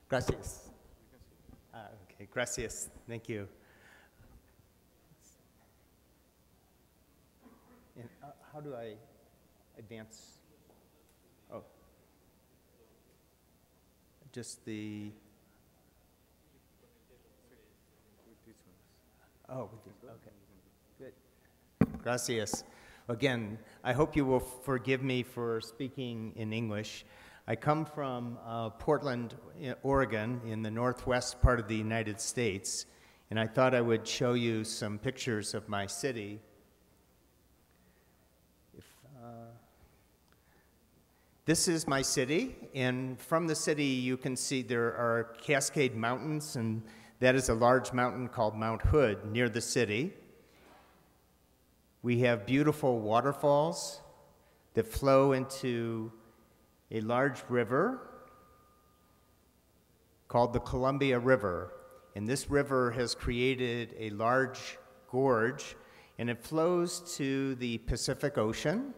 Gracias. Okay, gracias. Thank you. And how do I advance? Oh. Just the... Oh, okay. Good. Gracias. Again, I hope you will forgive me for speaking in English. I come from Portland, Oregon, in the northwest part of the United States, and I thought I would show you some pictures of my city. This is my city, and from the city you can see there are Cascade Mountains, and that is a large mountain called Mount Hood near the city. We have beautiful waterfalls that flow into a large river called the Columbia River. And this river has created a large gorge, and it flows to the Pacific Ocean.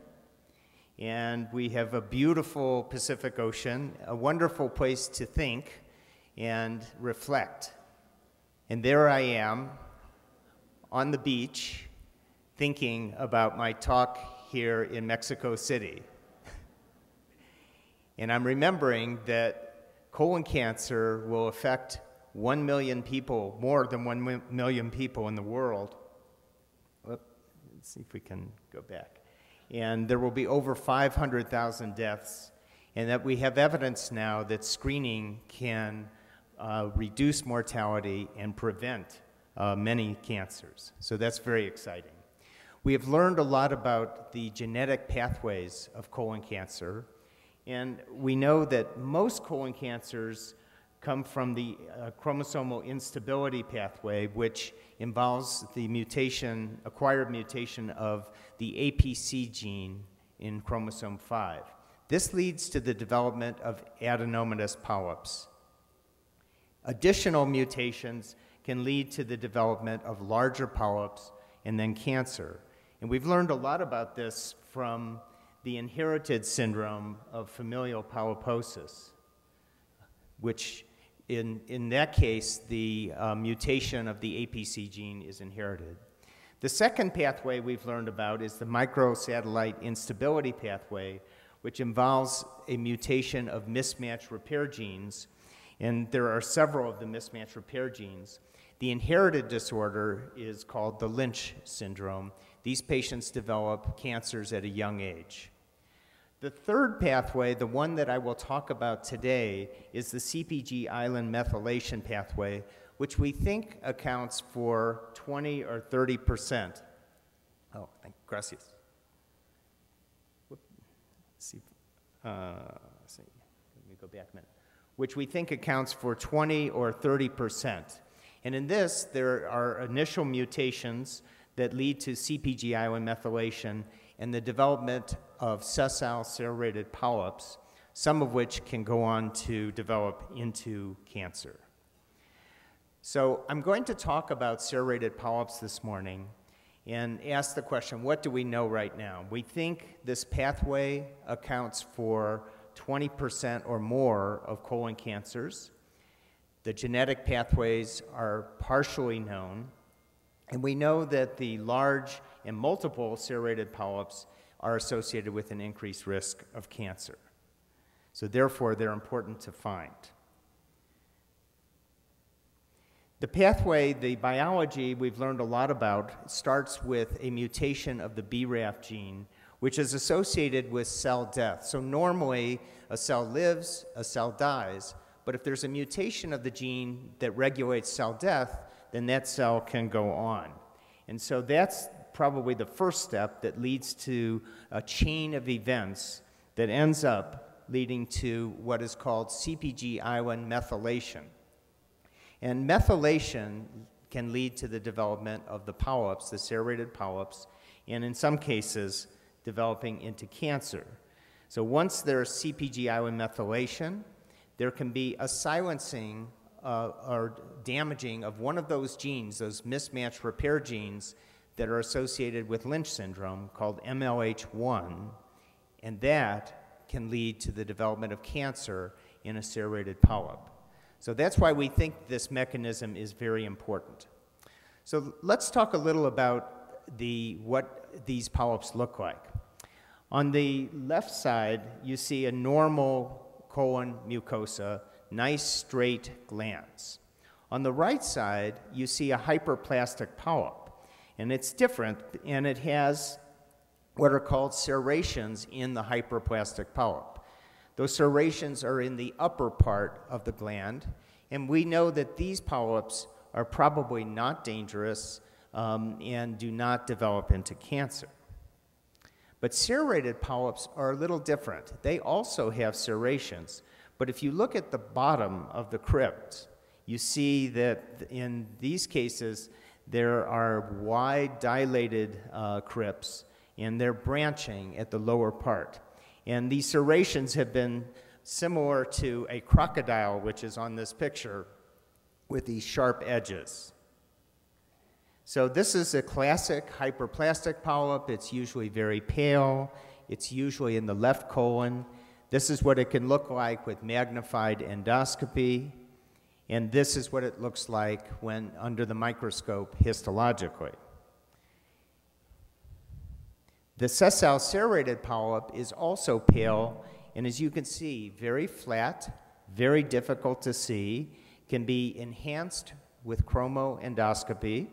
And we have a beautiful Pacific Ocean, a wonderful place to think and reflect. And there I am on the beach thinking about my talk here in Mexico City. And I'm remembering that colon cancer will affect 1 million people, more than 1 million people in the world. Let's see if we can go back. And there will be over 500,000 deaths, and that we have evidence now that screening can reduce mortality and prevent many cancers. So that's very exciting. We have learned a lot about the genetic pathways of colon cancer, and we know that most colon cancers come from the chromosomal instability pathway, which involves the mutation, acquired mutation of the APC gene in chromosome 5. This leads to the development of adenomatous polyps. Additional mutations can lead to the development of larger polyps and then cancer. And we've learned a lot about this from the inherited syndrome of familial polyposis, which in that case, the mutation of the APC gene is inherited. The second pathway we've learned about is the microsatellite instability pathway, which involves a mutation of mismatch repair genes, and there are several of the mismatch repair genes. The inherited disorder is called the Lynch syndrome. These patients develop cancers at a young age. The third pathway, the one that I will talk about today, is the CpG island methylation pathway, which we think accounts for 20 or 30%. Oh, gracias. Let's see. Let me go back a minute. Which we think accounts for 20 or 30%. And in this, there are initial mutations that lead to CpG island methylation and the development of sessile serrated polyps, some of which can go on to develop into cancer. So I'm going to talk about serrated polyps this morning and ask the question, what do we know right now? We think this pathway accounts for 20% or more of colon cancers. The genetic pathways are partially known, and we know that the large and multiple serrated polyps are associated with an increased risk of cancer. So therefore, they're important to find. The pathway, the biology we've learned a lot about, starts with a mutation of the BRAF gene, which is associated with cell death. So normally, a cell lives, a cell dies, but if there's a mutation of the gene that regulates cell death, then that cell can go on. And so that's probably the first step that leads to a chain of events that ends up leading to what is called CpG island methylation. And methylation can lead to the development of the polyps, the serrated polyps, and in some cases, developing into cancer. So once there's CpG island methylation, there can be a silencing or damaging of one of those genes, those mismatch repair genes that are associated with Lynch syndrome called MLH1, and that can lead to the development of cancer in a serrated polyp. So that's why we think this mechanism is very important. So let's talk a little about what these polyps look like. On the left side, you see a normal colon mucosa, nice straight glands. On the right side, you see a hyperplastic polyp, and it's different, and it has what are called serrations in the hyperplastic polyp. Those serrations are in the upper part of the gland, and we know that these polyps are probably not dangerous and do not develop into cancer. But serrated polyps are a little different. They also have serrations, but if you look at the bottom of the crypt, you see that in these cases there are wide dilated crypts, and they're branching at the lower part. And these serrations have been similar to a crocodile, which is on this picture, with these sharp edges. So this is a classic hyperplastic polyp. It's usually very pale. It's usually in the left colon. This is what it can look like with magnified endoscopy. And this is what it looks like when under the microscope histologically. The sessile serrated polyp is also pale, and as you can see, very flat, very difficult to see, can be enhanced with chromoendoscopy.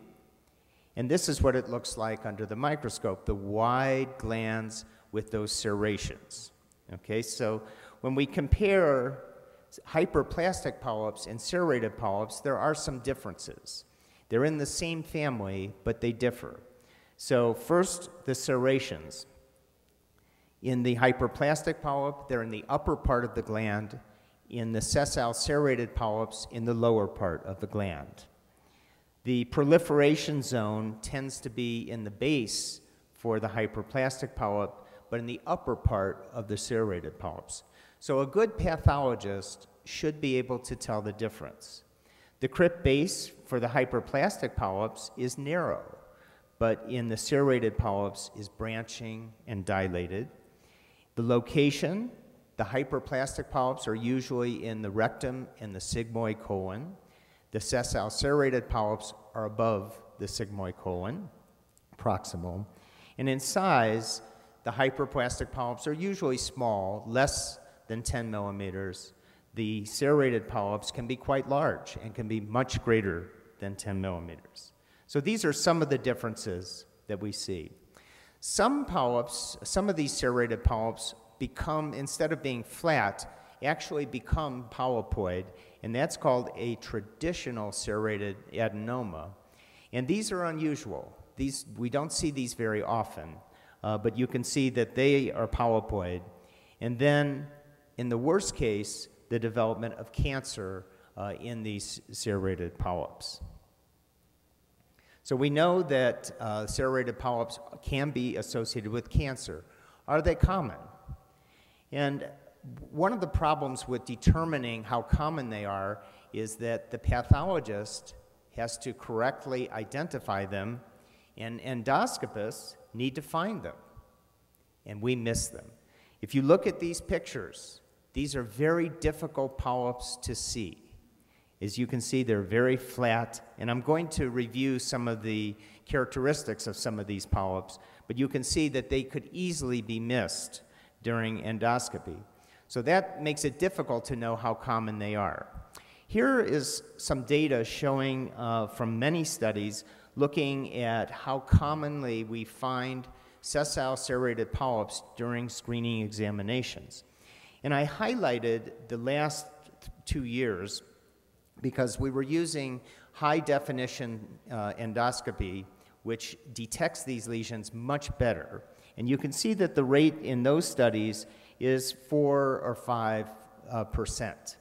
And this is what it looks like under the microscope, the wide glands with those serrations. Okay, so when we compare hyperplastic polyps and serrated polyps, there are some differences. They're in the same family, but they differ. So first, the serrations. In the hyperplastic polyp, they're in the upper part of the gland. In the sessile serrated polyps, in the lower part of the gland. The proliferation zone tends to be in the base for the hyperplastic polyp, but in the upper part of the serrated polyps. So a good pathologist should be able to tell the difference. The crypt base for the hyperplastic polyps is narrow, but in the serrated polyps is branching and dilated. The location, the hyperplastic polyps are usually in the rectum and the sigmoid colon. The sessile serrated polyps are above the sigmoid colon, proximal. And in size, the hyperplastic polyps are usually small, less than 10 millimeters. The serrated polyps can be quite large and can be much greater than 10 millimeters. So these are some of the differences that we see. Some polyps, some of these serrated polyps become, instead of being flat, actually become polypoid, and that's called a traditional serrated adenoma. And these are unusual. We don't see these very often, but you can see that they are polypoid. And then, in the worst case, the development of cancer in these serrated polyps. So we know that serrated polyps can be associated with cancer. Are they common? And one of the problems with determining how common they are is that the pathologist has to correctly identify them, and endoscopists need to find them, and we miss them. If you look at these pictures, these are very difficult polyps to see. As you can see, they're very flat, and I'm going to review some of the characteristics of some of these polyps, but you can see that they could easily be missed during endoscopy. So that makes it difficult to know how common they are. Here is some data showing from many studies looking at how commonly we find sessile serrated polyps during screening examinations. And I highlighted the last 2 years because we were using high-definition endoscopy, which detects these lesions much better. And you can see that the rate in those studies is 4 or 5%.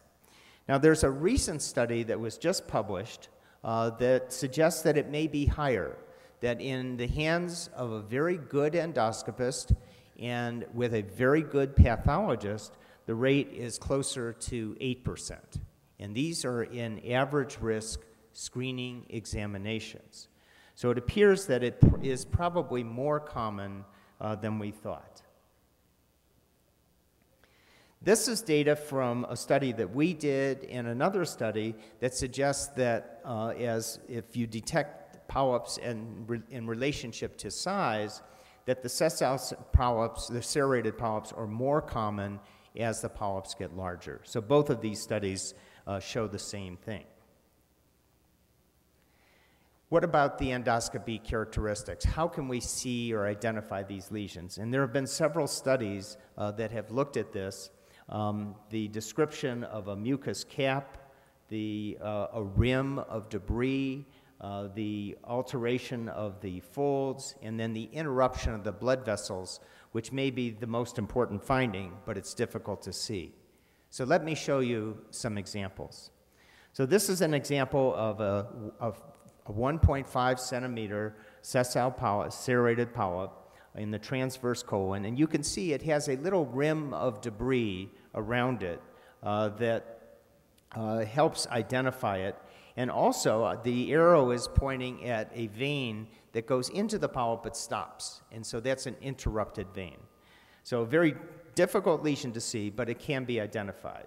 Now, there's a recent study that was just published that suggests that it may be higher, that in the hands of a very good endoscopist and with a very good pathologist, the rate is closer to 8%. And these are in average risk screening examinations. So it appears that it is probably more common than we thought. This is data from a study that we did and another study that suggests that if you detect polyps in relationship to size, that the sessile polyps, the serrated polyps, are more common as the polyps get larger. So both of these studies show the same thing. What about the endoscopy characteristics? How can we see or identify these lesions? And there have been several studies that have looked at this. The description of a mucus cap, a rim of debris, the alteration of the folds, and then the interruption of the blood vessels, which may be the most important finding, but it's difficult to see. So let me show you some examples. So this is an example of a 1.5 centimeter sessile polyp, serrated polyp in the transverse colon, and you can see it has a little rim of debris around it that helps identify it. And also, the arrow is pointing at a vein that goes into the polyp but stops, and so that's an interrupted vein. So a very difficult lesion to see, but it can be identified.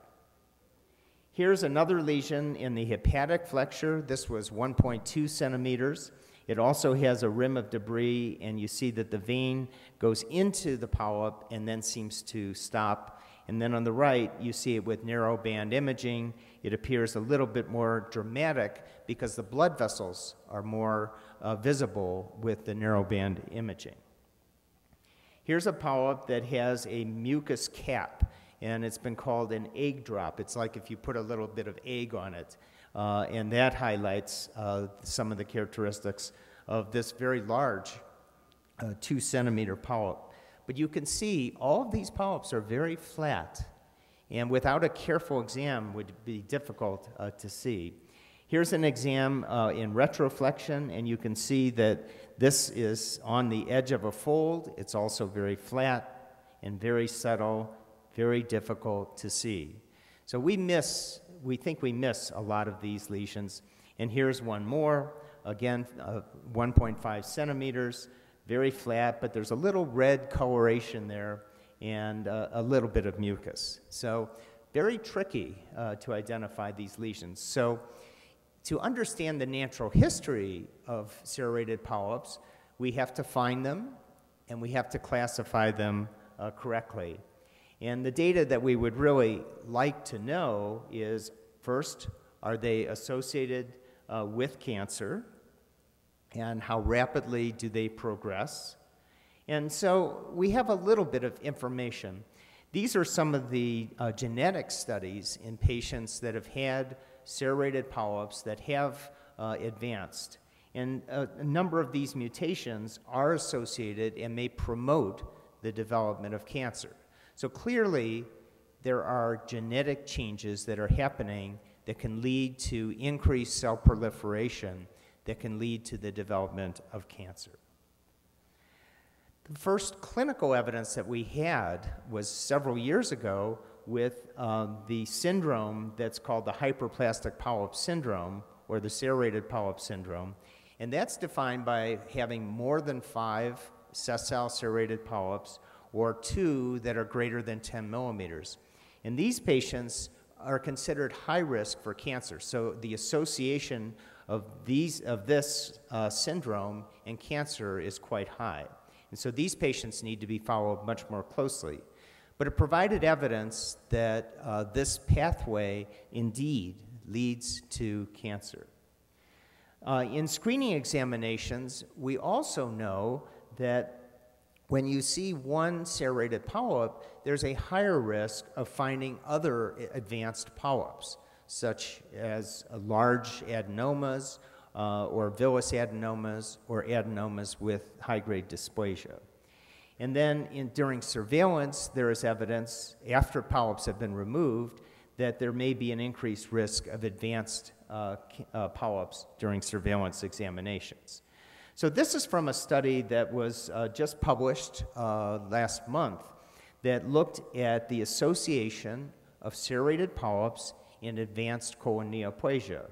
Here's another lesion in the hepatic flexure. This was 1.2 centimeters. It also has a rim of debris, and you see that the vein goes into the polyp and then seems to stop. And then on the right, you see it with narrowband imaging. It appears a little bit more dramatic because the blood vessels are more visible with the narrowband imaging. Here's a polyp that has a mucus cap, and it's been called an egg drop. It's like if you put a little bit of egg on it, and that highlights some of the characteristics of this very large 2 centimeter polyp. But you can see all of these polyps are very flat, and without a careful exam would be difficult to see. Here's an exam in retroflexion, and you can see that this is on the edge of a fold. It's also very flat and very subtle, very difficult to see. So we think we miss a lot of these lesions. And here's one more, again, 1.5 centimeters, very flat, but there's a little red coloration there and a little bit of mucus. So very tricky to identify these lesions. So to understand the natural history of serrated polyps, we have to find them and we have to classify them correctly. And the data that we would really like to know is, first, are they associated with cancer? And how rapidly do they progress? And so we have a little bit of information. These are some of the genetic studies in patients that have had serrated polyps that have advanced. And a number of these mutations are associated and may promote the development of cancer. So clearly, there are genetic changes that are happening that can lead to increased cell proliferation that can lead to the development of cancer. The first clinical evidence that we had was several years ago with the syndrome that's called the hyperplastic polyp syndrome, or the serrated polyp syndrome. And that's defined by having more than 5 sessile serrated polyps, or 2 that are greater than 10 millimeters. And these patients are considered high risk for cancer. So the association of this syndrome and cancer is quite high. And so these patients need to be followed much more closely. But it provided evidence that this pathway indeed leads to cancer. In screening examinations, we also know that when you see one serrated polyp, there's a higher risk of finding other advanced polyps, such as large adenomas or villous adenomas or adenomas with high-grade dysplasia. And then during surveillance, there is evidence, after polyps have been removed, that there may be an increased risk of advanced polyps during surveillance examinations. So this is from a study that was just published last month that looked at the association of serrated polyps in advanced colon neoplasia.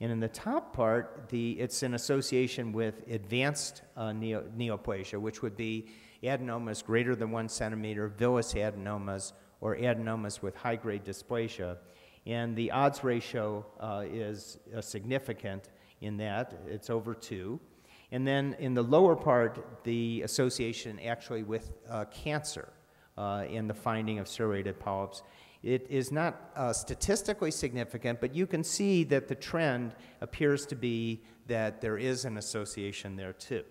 And in the top part, it's an association with advanced neoplasia, which would be adenomas greater than 1 centimeter, villous adenomas, or adenomas with high-grade dysplasia. And the odds ratio is significant in that. It's over 2. And then in the lower part, the association actually with cancer in the finding of serrated polyps. It is not statistically significant, but you can see that the trend appears to be that there is an association there too.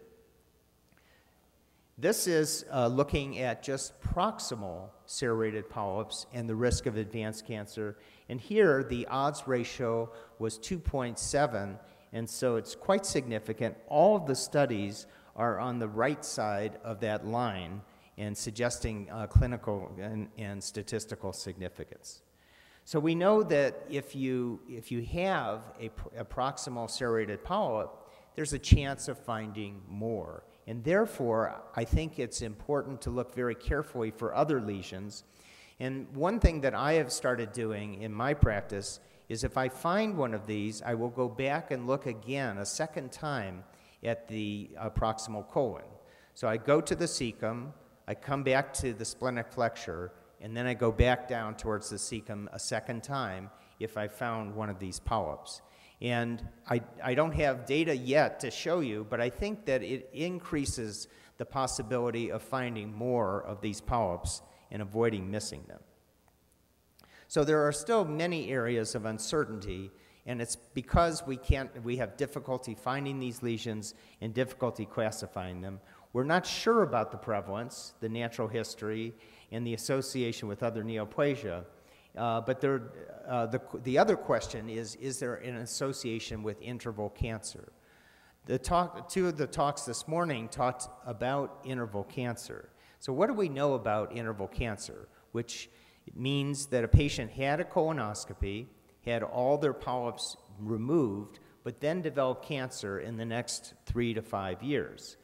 This is looking at just proximal serrated polyps and the risk of advanced cancer. And here, the odds ratio was 2.7, and so it's quite significant. All of the studies are on the right side of that line and suggesting clinical and statistical significance. So we know that if you have a proximal serrated polyp, there's a chance of finding more. And therefore, I think it's important to look very carefully for other lesions. And one thing that I have started doing in my practice is if I find one of these, I will go back and look again a second time at the proximal colon. So I go to the cecum, I come back to the splenic flexure, and then I go back down towards the cecum a second time if I found one of these polyps. And I don't have data yet to show you, but I think that it increases the possibility of finding more of these polyps and avoiding missing them. So there are still many areas of uncertainty, and it's because we have difficulty finding these lesions and difficulty classifying them. We're not sure about the prevalence, the natural history, and the association with other neoplasia. But the other question is there an association with interval cancer? Two of the talks this morning talked about interval cancer. So what do we know about interval cancer? Which means that a patient had a colonoscopy, had all their polyps removed, but then developed cancer in the next 3 to 5 years.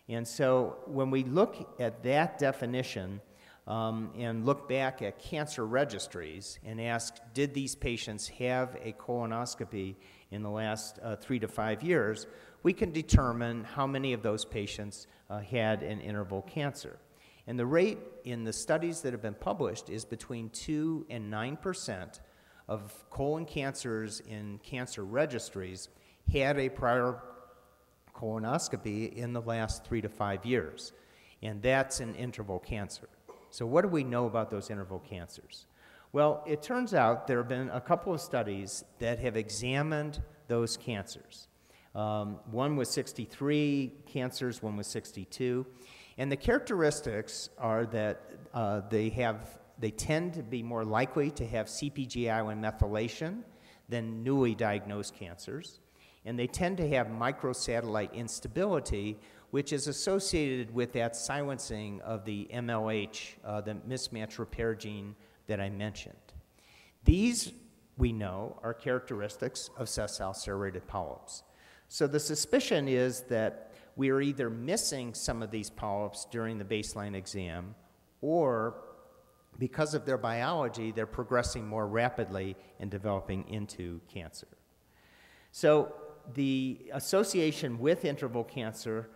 And so when we look at that definition, and look back at cancer registries and ask, did these patients have a colonoscopy in the last 3 to 5 years, we can determine how many of those patients had an interval cancer. And the rate in the studies that have been published is between 2 and 9% of colon cancers in cancer registries had a prior colonoscopy in the last 3 to 5 years. And that's an interval cancer. So what do we know about those interval cancers? Well, it turns out there have been a couple of studies that have examined those cancers. One was 63 cancers, one was 62. And the characteristics are that they tend to be more likely to have CpG island methylation than newly diagnosed cancers. And they tend to have microsatellite instability, which is associated with that silencing of the MLH, the mismatch repair gene that I mentioned. These, we know, are characteristics of sessile serrated polyps. So the suspicion is that we are either missing some of these polyps during the baseline exam, or because of their biology, they're progressing more rapidly and developing into cancer. So the association with interval cancer,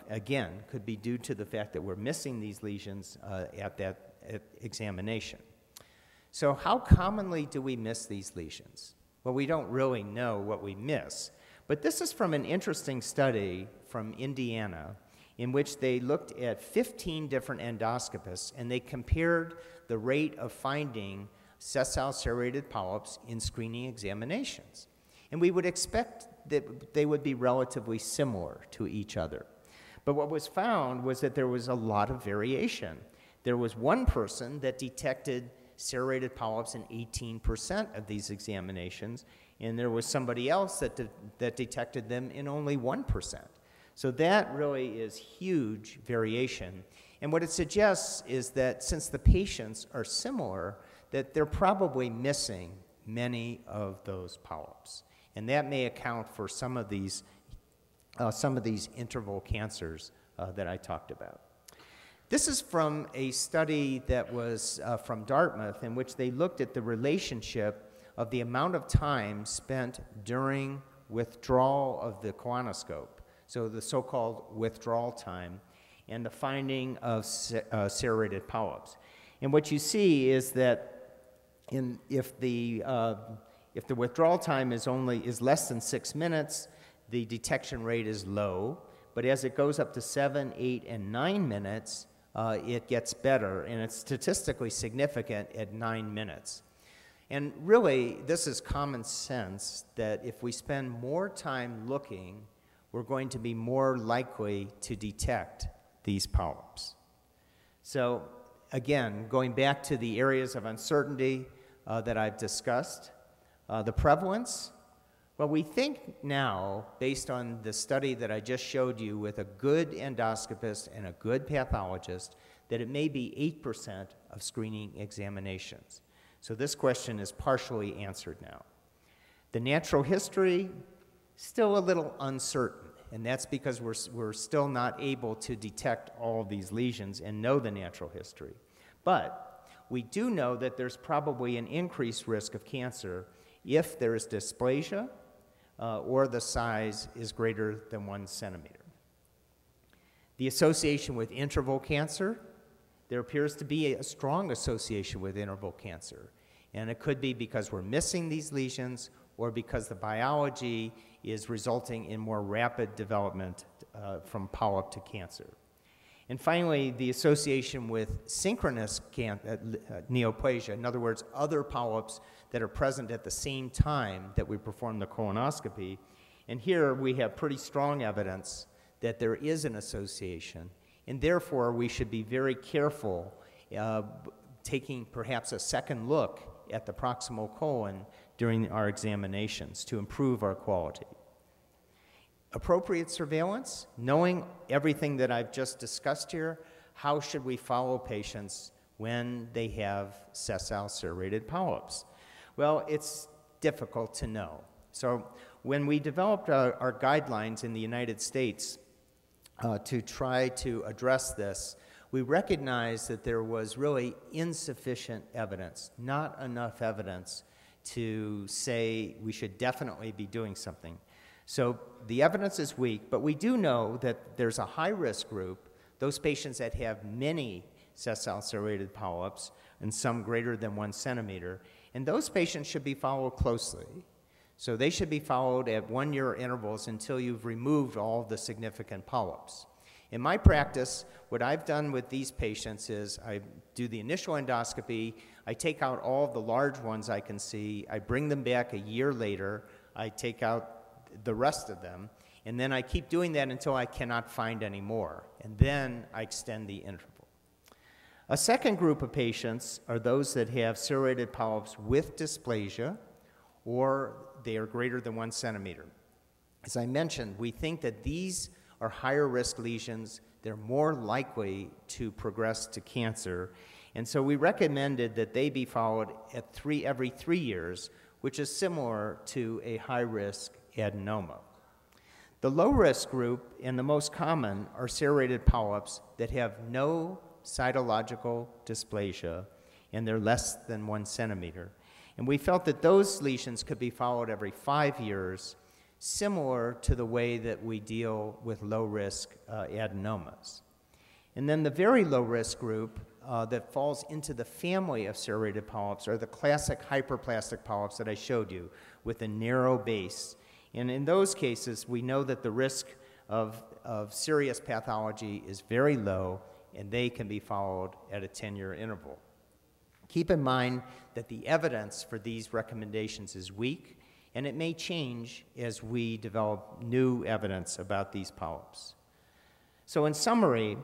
again, could be due to the fact that we're missing these lesions at examination. So how commonly do we miss these lesions? Well, we don't really know what we miss, but this is from an interesting study from Indiana in which they looked at 15 different endoscopists and they compared the rate of finding sessile serrated polyps in screening examinations. And we would expect that they would be relatively similar to each other. But what was found was that there was a lot of variation. There was one person that detected serrated polyps in 18% of these examinations, and there was somebody else that detected them in only 1%. So that really is huge variation. And what it suggests is that since the patients are similar, that they're probably missing many of those polyps. And that may account for some of these interval cancers that I talked about. This is from a study that was from Dartmouth in which they looked at the relationship of the amount of time spent during withdrawal of the colonoscope, so the so-called withdrawal time, and the finding of serrated polyps. And what you see is that if the withdrawal time is less than 6 minutes, the detection rate is low. But as it goes up to 7, 8, and 9 minutes, it gets better, and it's statistically significant at 9 minutes. And really, this is common sense that if we spend more time looking, we're going to be more likely to detect these polyps. So again, going back to the areas of uncertainty that I've discussed, the prevalence, well, we think now, based on the study that I just showed you with a good endoscopist and a good pathologist, that it may be 8% of screening examinations. So this question is partially answered now. The natural history, still a little uncertain, and that's because we're still not able to detect all of these lesions and know the natural history. But we do know that there's probably an increased risk of cancer if there is dysplasia or the size is greater than 1 centimeter. The association with interval cancer, there appears to be a strong association with interval cancer. And it could be because we're missing these lesions or because the biology is resulting in more rapid development from polyp to cancer. And finally, the association with synchronous neoplasia, in other words, other polyps that are present at the same time that we perform the colonoscopy. And here we have pretty strong evidence that there is an association, and therefore we should be very careful taking perhaps a second look at the proximal colon during our examinations to improve our quality. Appropriate surveillance, knowing everything that I've just discussed here, how should we follow patients when they have sessile serrated polyps? Well, it's difficult to know. So when we developed our guidelines in the United States to try to address this, we recognized that there was really insufficient evidence, not enough evidence to say we should definitely be doing something. So the evidence is weak, but we do know that there's a high-risk group, those patients that have many sessile serrated polyps, and some greater than 1 centimeter, and those patients should be followed closely. So they should be followed at 1-year intervals until you've removed all the significant polyps. In my practice, what I've done with these patients is I do the initial endoscopy, I take out all of the large ones I can see, I bring them back a year later, I take out the rest of them, and then I keep doing that until I cannot find any more, and then I extend the interval. A second group of patients are those that have serrated polyps with dysplasia, or they are greater than 1 centimeter. As I mentioned, we think that these are higher risk lesions. They're more likely to progress to cancer. And so we recommended that they be followed at every 3 years, which is similar to a high-risk adenoma. The low-risk group and the most common are serrated polyps that have no cytological dysplasia, and they're less than 1 centimeter. And we felt that those lesions could be followed every 5 years, similar to the way that we deal with low-risk adenomas. And then the very low-risk group that falls into the family of serrated polyps are the classic hyperplastic polyps that I showed you with a narrow base. And in those cases, we know that the risk of serious pathology is very low, and they can be followed at a 10-year interval. Keep in mind that the evidence for these recommendations is weak, and it may change as we develop new evidence about these polyps. So in summary,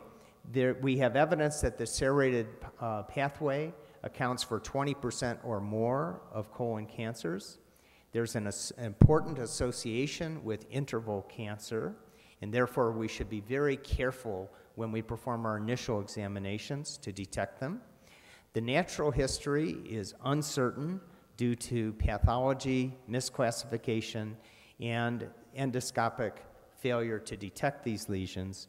we have evidence that the serrated pathway accounts for 20% or more of colon cancers. There's an important association with interval cancer, and therefore we should be very careful when we perform our initial examinations to detect them. The natural history is uncertain due to pathology, misclassification, and endoscopic failure to detect these lesions.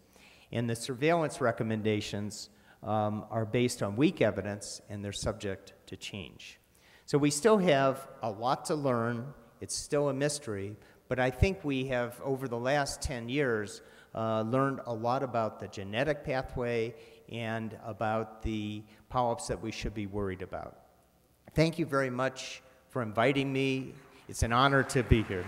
And the surveillance recommendations are based on weak evidence, and they're subject to change. So we still have a lot to learn. It's still a mystery, but I think we have, over the last 10 years, learned a lot about the genetic pathway and about the polyps that we should be worried about. Thank you very much for inviting me. It's an honor to be here.